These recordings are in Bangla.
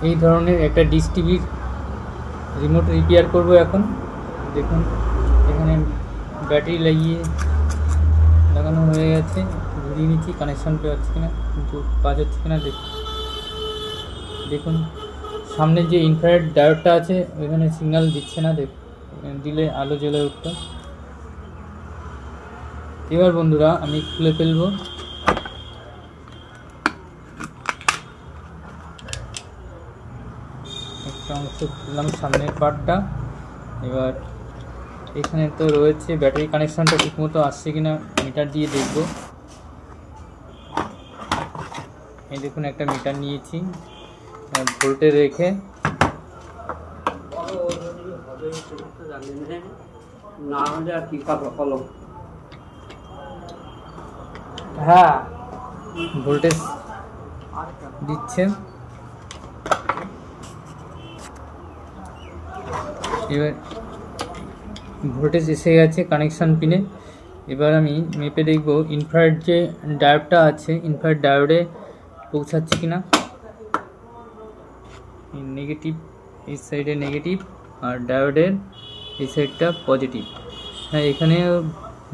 এই ধরনের একটা ডিশ টিভির রিমোট রিপেয়ার করব এখন। দেখুন এখানে ব্যাটারি লাগানো হয়ে গেছে, ঘুরিয়ে নিচ্ছি, কানেকশান পাচ্ছি কিনা, কিন্তু কাজ হচ্ছে কিনা দেখুন। সামনে যে ইনফ্রারেড ডায়োডটা আছে ওইখানে সিগন্যাল দিচ্ছে না, দিলে আলো জ্বলে উঠত। এবার বন্ধুরা আমি খুলে ফেলবো। একটা অংশ খুললাম, সামনের পার্টটা। এবার এখানে তো রয়েছে, ব্যাটারি কানেকশানটা ঠিকমতো আসছে কিনা মিটার দিয়ে দেখব। এই দেখুন একটা মিটার নিয়েছি, ভোল্টে রেখে হ্যাঁ ভোল্টেজ দিচ্ছে। এবার ভোল্টেজ এসে গেছে কানেকশান পিনে। এবার আমি মেপে দেখব ইনফ্রারেড যে ডায়োডটা আছে, ইনফ্রারেড ডায়োডে পৌঁছাচ্ছে কিনা। নেগেটিভ, এই সাইডে নেগেটিভ, আর ডায়োডের এই সাইডটা পজিটিভ। হ্যাঁ এখানে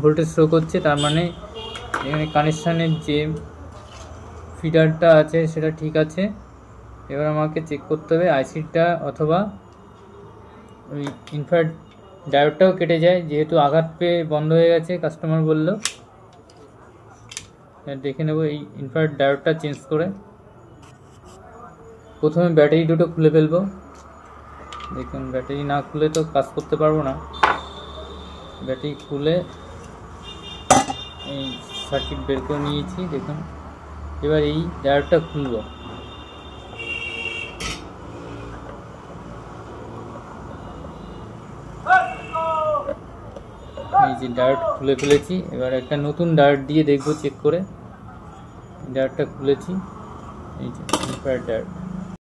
ভোল্টেজ শো করছে, তার মানে এখানে কানেকশানের যে ফিডারটা আছে সেটা ঠিক আছে। এবার আমাকে চেক করতে হবে আইসিটা অথবা ওই ইনফ্রারেড ডায়োডটাও কেটে যায়, যেহেতু আঘাত পেয়ে বন্ধ হয়ে গেছে কাস্টমার বলল। দেখে নেব এই ইনফ্রারেড ডায়োডটা চেঞ্জ করে। প্রথমে ব্যাটারি দুটো খুলে ফেলবো। দেখুন ব্যাটারি না খুলে তো কাজ করতে পারবো না। ব্যাটারি খুলে এই সার্কিট বের করে নিয়েছি দেখুন। এবার এই ডায়োডটা খুলবো। এই যে ডায়োড খুলে ফেলেছি। এবার একটা নতুন ডায়োড দিয়ে দেখবো চেক করে। ডায়োডটা খুলেছি, এই যে ইনফ্রারেড ডায়োড।